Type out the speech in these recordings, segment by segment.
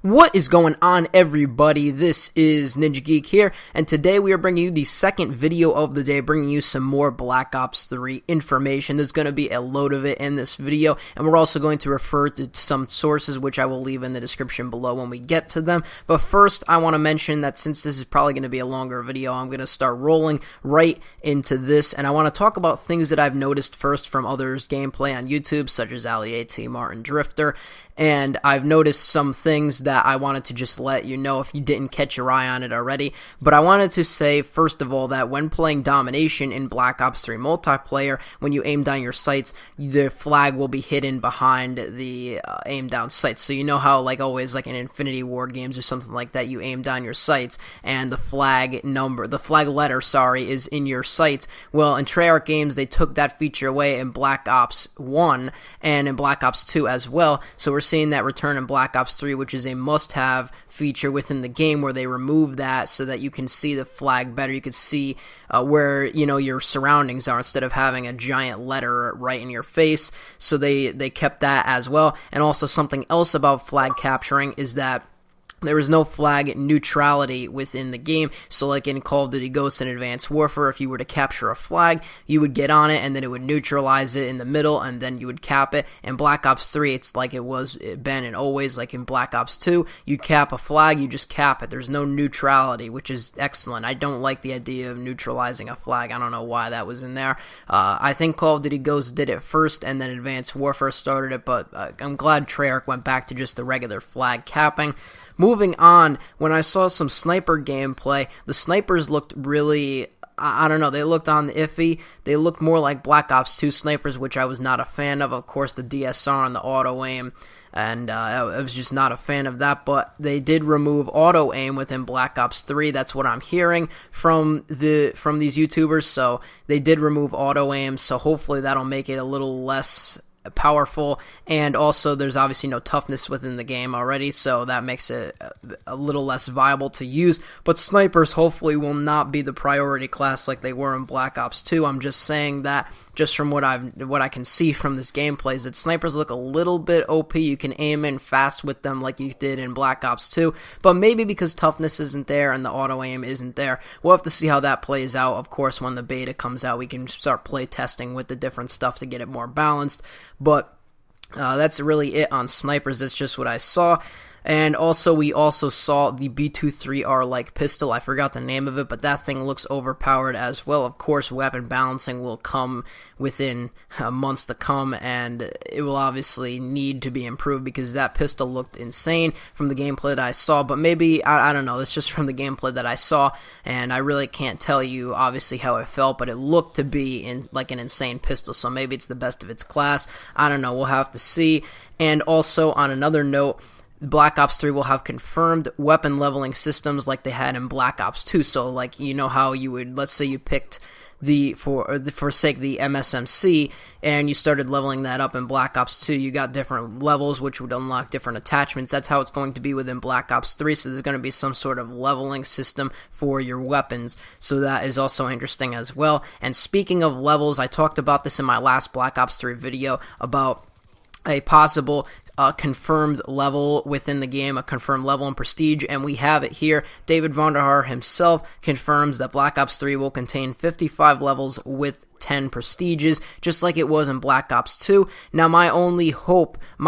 What is going on, everybody? This is Ninja Geek here, and today we are bringing you the second video of the day, bringing you some more Black Ops 3 information. There's going to be a load of it in this video, and we're also going to refer to some sources, which I will leave in the description below when we get to them. But first, I want to mention that since this is probably going to be a longer video, I'm going to start rolling right into this, and I want to talk about things that I've noticed first from others' gameplay on YouTube, such as Ali AT, Martin Drifter, and I've noticed some things that I wanted to just let you know if you didn't catch your eye on it already. But I wanted to say, first of all, that when playing Domination in Black Ops 3 multiplayer, when you aim down your sights, the flag will be hidden behind the aim down sights. So you know how, like always, like in Infinity Ward games or something like that, you aim down your sights and the flag letter, is in your sights. Well, in Treyarch games, they took that feature away in Black Ops 1 and in Black Ops 2 as well. So we're seeing that return in Black Ops 3, which is a must-have feature within the game, where they remove that so that you can see the flag better. You can see where your surroundings are instead of having a giant letter right in your face. So they kept that as well. And also something else about flag capturing is that there is no flag neutrality within the game. So like in Call of Duty Ghosts and Advanced Warfare, if you were to capture a flag, you would get on it and then it would neutralize it in the middle and then you would cap it. In Black Ops 3, it's like it was been and always, like in Black Ops 2, you cap a flag, you just cap it. There's no neutrality, which is excellent. I don't like the idea of neutralizing a flag. I don't know why that was in there. I think Call of Duty Ghosts did it first and then Advanced Warfare started it, but I'm glad Treyarch went back to just the regular flag capping. Moving on, when I saw some sniper gameplay, the snipers looked really, I don't know, they looked on the iffy. They looked more like Black Ops 2 snipers, which I was not a fan of. Of course, the DSR and the auto-aim, and I was just not a fan of that, but they did remove auto-aim within Black Ops 3. That's what I'm hearing from these YouTubers, so they did remove auto-aim, so hopefully that'll make it a little less powerful, and also there's obviously no toughness within the game already, so that makes it a little less viable to use. But snipers hopefully will not be the priority class like they were in Black Ops 2. I'm just saying that just from what I can see from this gameplay is that snipers look a little bit OP. You can aim in fast with them like you did in Black Ops 2, but maybe because toughness isn't there and the auto aim isn't there, we'll have to see how that plays out. Of course, when the beta comes out, we can start play testing with the different stuff to get it more balanced, but that's really it on snipers. That's just what I saw. And also, we also saw the B23R-like pistol. I forgot the name of it, but that thing looks overpowered as well. Of course, weapon balancing will come within months to come, and it will obviously need to be improved because that pistol looked insane from the gameplay that I saw. But maybe, I don't know, that's just from the gameplay that I saw, and I really can't tell you, obviously, how it felt, but it looked to be like an insane pistol, so maybe it's the best of its class. I don't know, we'll have to see. And also, on another note, Black Ops 3 will have confirmed weapon leveling systems like they had in Black Ops 2. So, like, you know how you would, let's say you picked for sake the MSMC and you started leveling that up in Black Ops 2, you got different levels which would unlock different attachments. That's how it's going to be within Black Ops 3, so there's going to be some sort of leveling system for your weapons, so that is also interesting as well. And speaking of levels, I talked about this in my last Black Ops 3 video about a possible confirmed level within the game, a confirmed level in Prestige, and we have it here. David Vonderhaar himself confirms that Black Ops 3 will contain 55 levels with 10 prestiges, just like it was in Black Ops 2. Now, my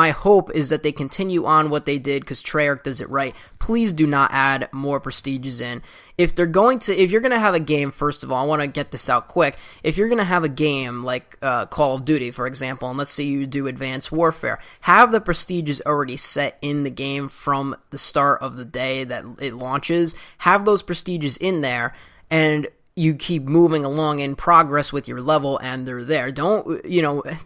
hope is that they continue on what they did, because Treyarch does it right. Please do not add more prestiges in. If you're going to have a game, first of all, I want to get this out quick. If you're going to have a game like Call of Duty, for example, and let's say you do Advanced Warfare, have the prestiges already set in the game from the start of the day that it launches. Have those prestiges in there, and you keep moving along in progress with your level, and they're there. Don't,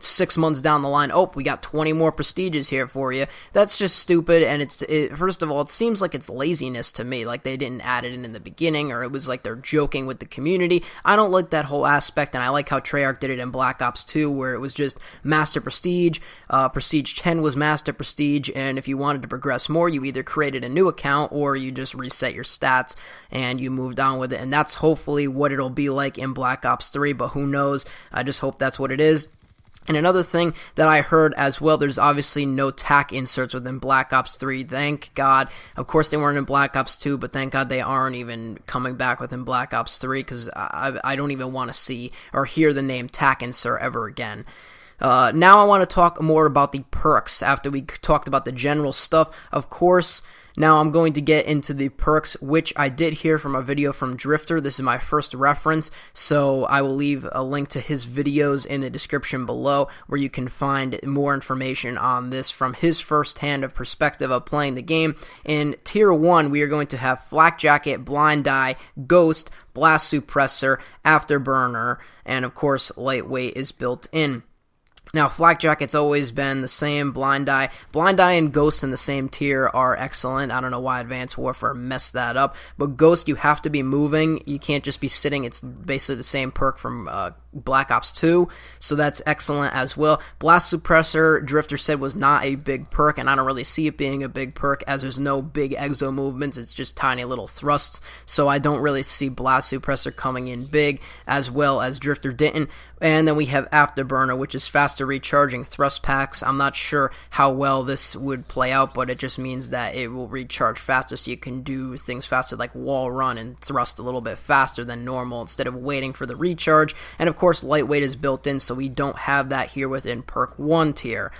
6 months down the line, oh, we got 20 more prestiges here for you. That's just stupid, and first of all, it seems like it's laziness to me, like they didn't add it in the beginning, or it was like they're joking with the community. I don't like that whole aspect, and I like how Treyarch did it in Black Ops 2, where it was just Master Prestige, Prestige 10 was Master Prestige, and if you wanted to progress more, you either created a new account, or you just reset your stats, and you moved on with it, and that's hopefully what it'll be like in Black Ops 3, but who knows? I just hope that's what it is. And another thing that I heard as well, there's obviously no tack inserts within Black Ops 3. Thank God. Of course, they weren't in Black Ops 2, but thank God they aren't even coming back within Black Ops 3, because I don't even want to see or hear the name tack insert ever again. Now I want to talk more about the perks after we talked about the general stuff. Of course, now I'm going to get into the perks, which I did hear from a video from Drifter. This is my first reference, so I will leave a link to his videos in the description below where you can find more information on this from his first-hand of perspective of playing the game. In Tier 1, we are going to have Flak Jacket, Blind Eye, Ghost, Blast Suppressor, Afterburner, and of course, Lightweight is built in. Now, Flak Jacket's always been the same. Blind Eye and Ghost in the same tier are excellent. I don't know why Advanced Warfare messed that up, but Ghost, you have to be moving. You can't just be sitting. It's basically the same perk from Black Ops 2, so that's excellent as well. Blast Suppressor, Drifter said, was not a big perk, and I don't really see it being a big perk as there's no big exo movements. It's just tiny little thrusts, so I don't really see Blast Suppressor coming in big, as well as Drifter didn't. And then we have Afterburner, which is faster recharging thrust packs. I'm not sure how well this would play out, but it just means that it will recharge faster, so you can do things faster like wall run and thrust a little bit faster than normal instead of waiting for the recharge. And of course, Lightweight is built in, so we don't have that here within Perk 1 tier.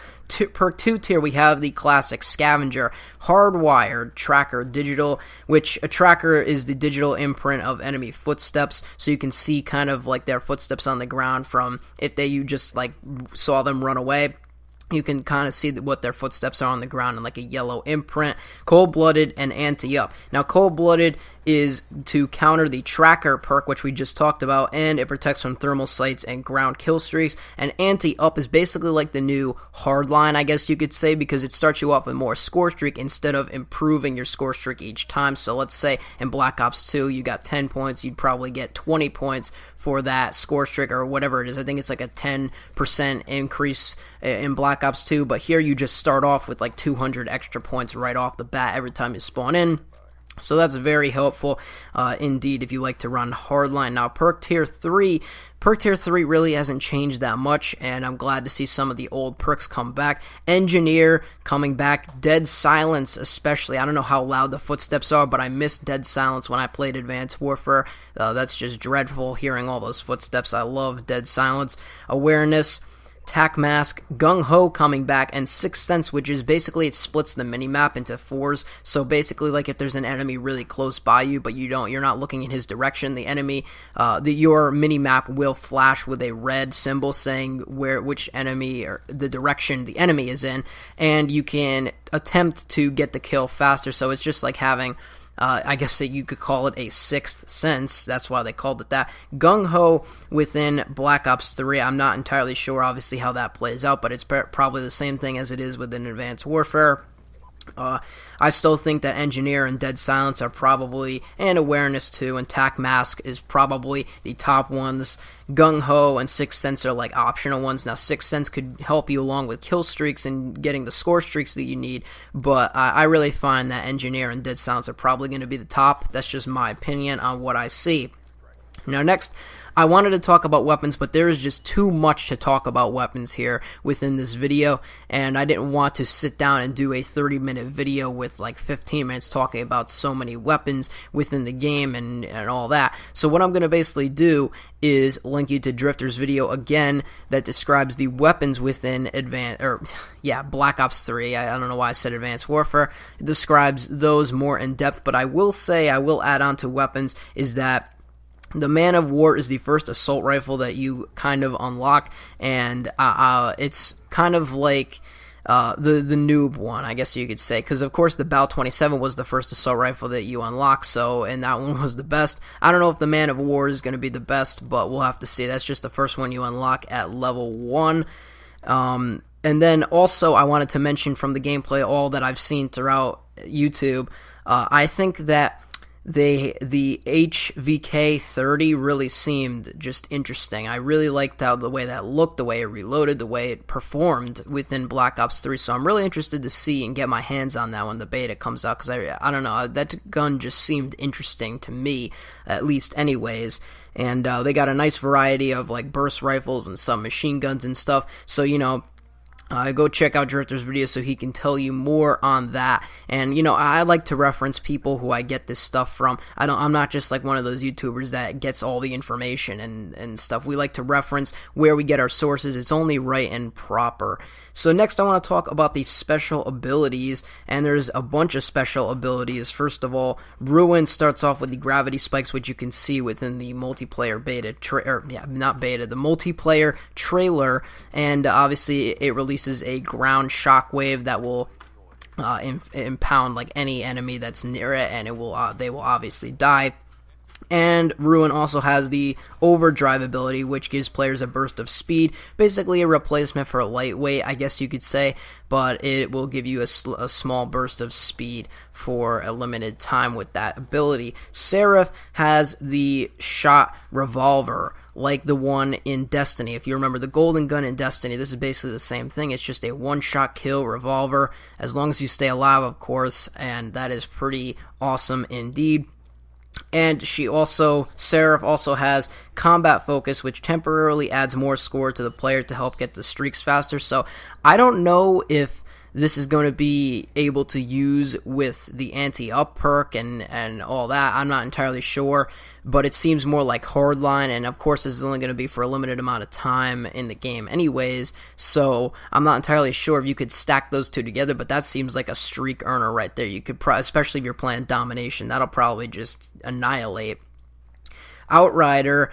Perk 2 tier, we have the classic Scavenger, Hardwired, Tracker, Digital, which a tracker is the digital imprint of enemy footsteps, so you can see kind of like their footsteps on the ground from if you just like saw them run away. You can kind of see what their footsteps are on the ground in like a yellow imprint. Cold-Blooded and Anti-Up. Now, Cold-Blooded is to counter the Tracker perk, which we just talked about, and it protects from thermal sights and ground kill streaks. And Anti-Up is basically like the new Hardline, I guess you could say, because it starts you off with more score streak instead of improving your score streak each time. So let's say in Black Ops 2 you got 10 points, you'd probably get 20 points for that score streak or whatever it is. I think it's like a 10% increase in Black Ops 2, but here you just start off with like 200 extra points right off the bat every time you spawn in. So that's very helpful indeed if you like to run Hardline. Now, Perk Tier 3 really hasn't changed that much, and I'm glad to see some of the old perks come back. Engineer coming back, Dead Silence especially. I don't know how loud the footsteps are, but I missed Dead Silence when I played Advanced Warfare. That's just dreadful hearing all those footsteps. I love Dead Silence. Awareness, Tac Mask, Gung Ho coming back, and Sixth Sense, which is basically it splits the minimap into 4s. So basically, like if there's an enemy really close by you, but you're not looking in his direction, the enemy, your minimap will flash with a red symbol saying which enemy or the direction the enemy is in, and you can attempt to get the kill faster. So it's just like having, I guess that you could call it a sixth sense. That's why they called it that. Gung Ho within Black Ops 3. I'm not entirely sure, obviously, how that plays out, but it's probably the same thing as it is within Advanced Warfare. I still think that Engineer and Dead Silence are probably, and Awareness too, and Tac Mask is probably the top ones. Gung Ho and Sixth Sense are like optional ones. Now, Sixth Sense could help you along with kill streaks and getting the score streaks that you need, but I really find that Engineer and Dead Silence are probably going to be the top. That's just my opinion on what I see. Now, next, I wanted to talk about weapons, but there is just too much to talk about weapons here within this video, and I didn't want to sit down and do a 30-minute video with like 15 minutes talking about so many weapons within the game and all that. So what I'm going to basically do is link you to Drifter's video again that describes the weapons within Black Ops 3. I don't know why I said Advanced Warfare. It describes those more in depth, but I will add on to weapons is that the Man of War is the first assault rifle that you kind of unlock, and it's kind of like the noob one, I guess you could say, because of course the BO2 was the first assault rifle that you unlock, and that one was the best. I don't know if the Man of War is going to be the best, but we'll have to see. That's just the first one you unlock at level 1. And then also I wanted to mention from the gameplay all that I've seen throughout YouTube, I think that the HVK 30 really seemed just interesting. I really liked the way that looked, the way it reloaded, the way it performed within Black Ops 3, so I'm really interested to see and get my hands on that when the beta comes out, because I don't know, that gun just seemed interesting to me, at least anyways. and they got a nice variety of like burst rifles and some machine guns and stuff. So go check out Drifter's video so he can tell you more on that. And I like to reference people who I get this stuff from. I'm not just like one of those YouTubers that gets all the information and stuff. We like to reference where we get our sources. It's only right and proper. So next I want to talk about the special abilities, and there's a bunch of special abilities. First of all, Ruin starts off with the gravity spikes, which you can see within the multiplayer beta, the multiplayer trailer, and obviously it releases a ground shockwave that will impound like any enemy that's near it, and they will obviously die. And Ruin also has the overdrive ability, which gives players a burst of speed, basically a replacement for lightweight, I guess you could say, but it will give you a small burst of speed for a limited time with that ability. Seraph has the shot revolver, like the one in Destiny. If you remember the golden gun in Destiny, this is basically the same thing. It's just a one-shot kill revolver, as long as you stay alive, of course, and that is pretty awesome indeed. And Seraph also has combat focus, which temporarily adds more score to the player to help get the streaks faster. So I don't know if this is going to be able to use with the anti-up perk and all that. I'm not entirely sure, but it seems more like hardline, and of course this is only going to be for a limited amount of time in the game anyways, so I'm not entirely sure if you could stack those two together, but that seems like a streak earner right there. You could especially if you're playing domination, that'll probably just annihilate. Outrider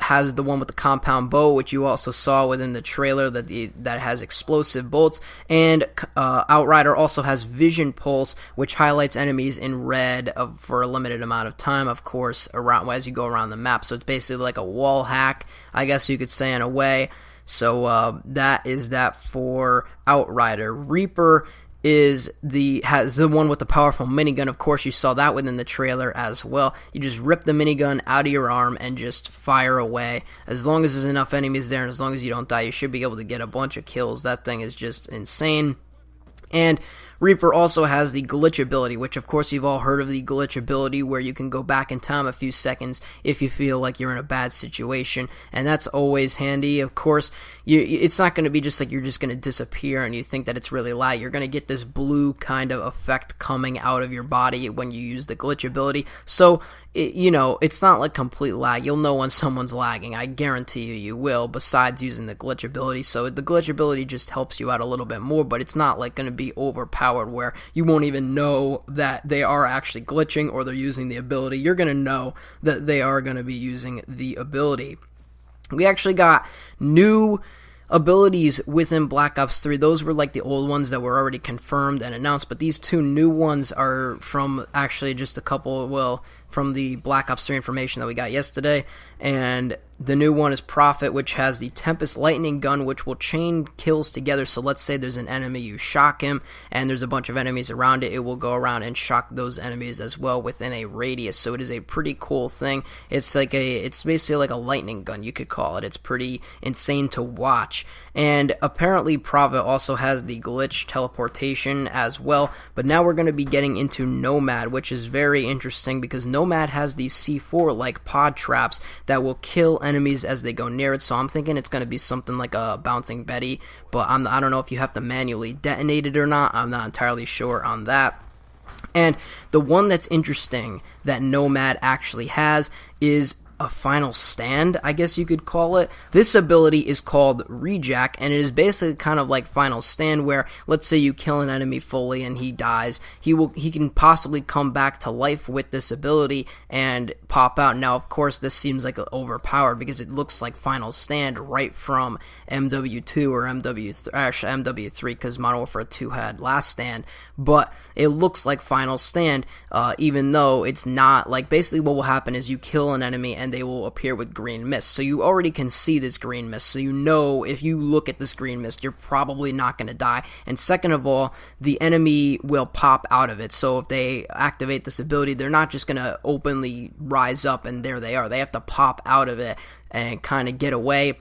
has the one with the compound bow, which you also saw within the trailer that has explosive bolts, and Outrider also has Vision Pulse, which highlights enemies in red for a limited amount of time, of course, as you go around the map. So it's basically like a wall hack, I guess you could say, in a way. So that is that for Outrider. Reaper has the one with the powerful minigun. Of course, you saw that within the trailer as well. You just rip the minigun out of your arm and just fire away. As long as there's enough enemies there and as long as you don't die, you should be able to get a bunch of kills. That thing is just insane. And Reaper also has the glitch ability, which of course you've all heard of the glitch ability, where you can go back in time a few seconds if you feel like you're in a bad situation, and that's always handy. Of course, it's not going to be just like you're just going to disappear and you think that it's really light. You're going to get this blue kind of effect coming out of your body when you use the glitch ability, so it's not like complete lag. You'll know when someone's lagging, I guarantee you will, besides using the glitch ability. So the glitch ability just helps you out a little bit more, but it's not like going to be overpowered where you won't even know that they are actually glitching or they're using the ability. You're going to know that they are going to be using the ability. We actually got new abilities within Black Ops 3. Those were like the old ones that were already confirmed and announced, but these two new ones are from actually just a couple, from the Black Ops 3 information that we got yesterday. And the new one is Prophet, which has the Tempest Lightning Gun, which will chain kills together. So let's say there's an enemy, you shock him, and there's a bunch of enemies around it. It will go around and shock those enemies as well within a radius. So it is a pretty cool thing. It's basically like a lightning gun, you could call it. It's pretty insane to watch. And apparently Prophet also has the glitch teleportation as well. But now we're going to be getting into Nomad, which is very interesting because Nomad has these C4 like pod traps that will kill enemies as they go near it. So I'm thinking it's going to be something like a Bouncing Betty, but I don't know if you have to manually detonate it or not. I'm not entirely sure on that. And the one that's interesting that Nomad actually has is a final stand, I guess you could call it. This ability is called Rejack, and it is basically kind of like final stand, where let's say you kill an enemy fully and he dies, he can possibly come back to life with this ability and pop out. Now of course this seems like overpowered because it looks like final stand right from MW2 or MW3, because Modern Warfare 2 had last stand, but it looks like final stand, even though it's not. Like basically what will happen is you kill an enemy and they will appear with green mist. So you already can see this green mist. So you know if you look at this green mist, you're probably not going to die. And second of all, the enemy will pop out of it. So if they activate this ability, they're not just going to openly rise up and there they are. They have to pop out of it and kind of get away.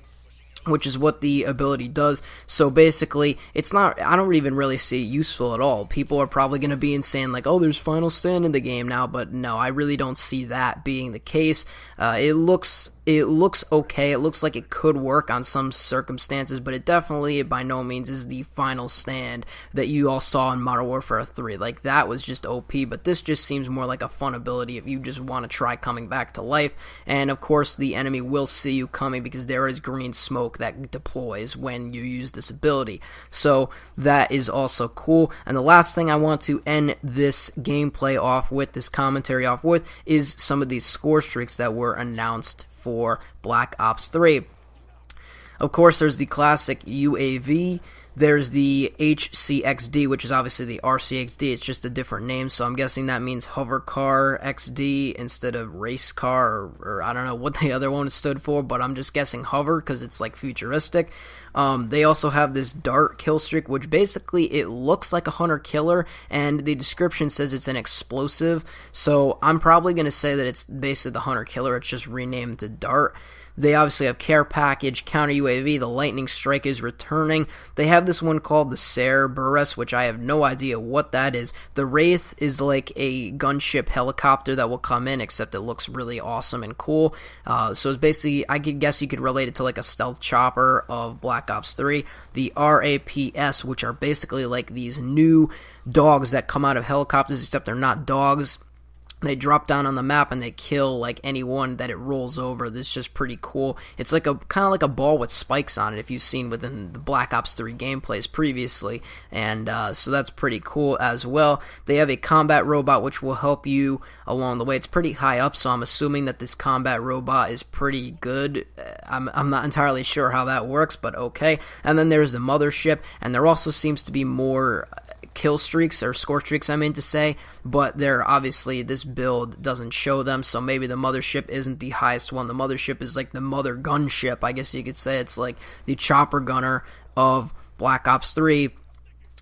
which is what the ability does. So basically, it's not, I don't even really see it useful at all. People are probably going to be saying like, oh, there's Final Stand in the game now, but no, I really don't see that being the case. It looks okay. It looks like it could work on some circumstances, but it definitely by no means is the Final Stand that you all saw in Modern Warfare 3. Like, that was just OP, but this just seems more like a fun ability if you just want to try coming back to life. And of course, the enemy will see you coming because there is green smoke that deploys when you use this ability. So that is also cool. And the last thing I want to end this gameplay off with, this commentary off with, is some of these score streaks that were announced for Black Ops 3. Of course, there's the classic UAV. There's the HCXD, which is obviously the RCXD. It's just a different name, so I'm guessing that means Hover Car XD instead of Race Car, or I don't know what the other one stood for, but I'm just guessing Hover because it's like futuristic. They also have this Dart kill streak, which basically it looks like a hunter killer, and the description says it's an explosive, so I'm probably going to say that it's basically the hunter killer. It's just renamed to Dart. They obviously have Care Package, Counter UAV, the Lightning Strike is returning. They have this one called the Cerberus, which I have no idea what that is. The Wraith is like a gunship helicopter that will come in, except it looks really awesome and cool. So it's basically, I could guess you could relate it to like a stealth chopper of Black Ops 3. The RAPS, which are basically like these new dogs that come out of helicopters, except they're not dogs. They drop down on the map and they kill like anyone that it rolls over. This is just pretty cool. It's like a kind of like a ball with spikes on it, if you've seen within the Black Ops 3 gameplays previously, and so that's pretty cool as well. They have a combat robot which will help you along the way. It's pretty high up, so I'm assuming that this combat robot is pretty good. I'm not entirely sure how that works, but okay. And then there's the mothership, and there also seems to be more kill streaks, or score streaks I mean to say, but they're obviously, this build doesn't show them, so maybe the mothership isn't the highest one. The mothership is like the mother gunship, I guess you could say. It's like the chopper gunner of Black Ops 3,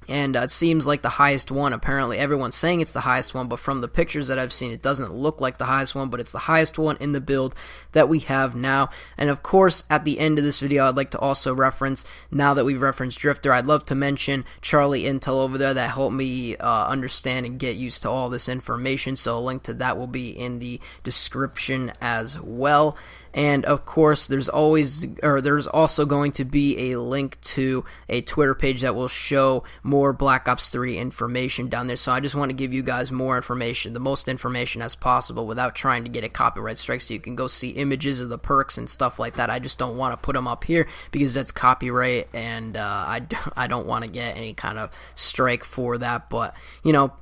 and it seems like the highest one. Apparently everyone's saying it's the highest one, but from the pictures that I've seen, it doesn't look like the highest one, but it's the highest one in the build that we have now. And of course, at the end of this video, I'd like to also reference, now that we've referenced Drifter, I'd love to mention Charlie Intel over there that helped me understand and get used to all this information, so a link to that will be in the description as well. And of course, there's also going to be a link to a Twitter page that will show more Black Ops 3 information down there. So I just want to give you guys more information, the most information as possible, without trying to get a copyright strike, so you can go see images of the perks and stuff like that. I just don't want to put them up here because that's copyright, and I don't want to get any kind of strike for that. But you know,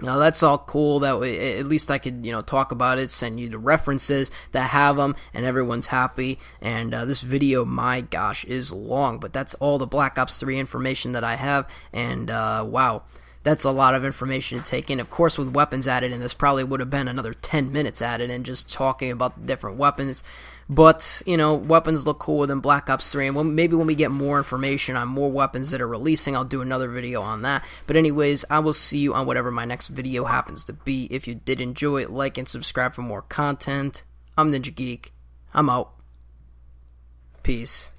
that's all cool. That way, at least I could, talk about it, send you the references that have them, and everyone's happy. And this video, my gosh, is long, but that's all the Black Ops 3 information that I have. And wow, that's a lot of information to take in. Of course, with weapons added in, this probably would have been another 10 minutes added in just talking about the different weapons. But, weapons look cool within Black Ops 3, and maybe when we get more information on more weapons that are releasing, I'll do another video on that. But anyways, I will see you on whatever my next video happens to be. If you did enjoy it, like and subscribe for more content. I'm Ninja Geek. I'm out. Peace.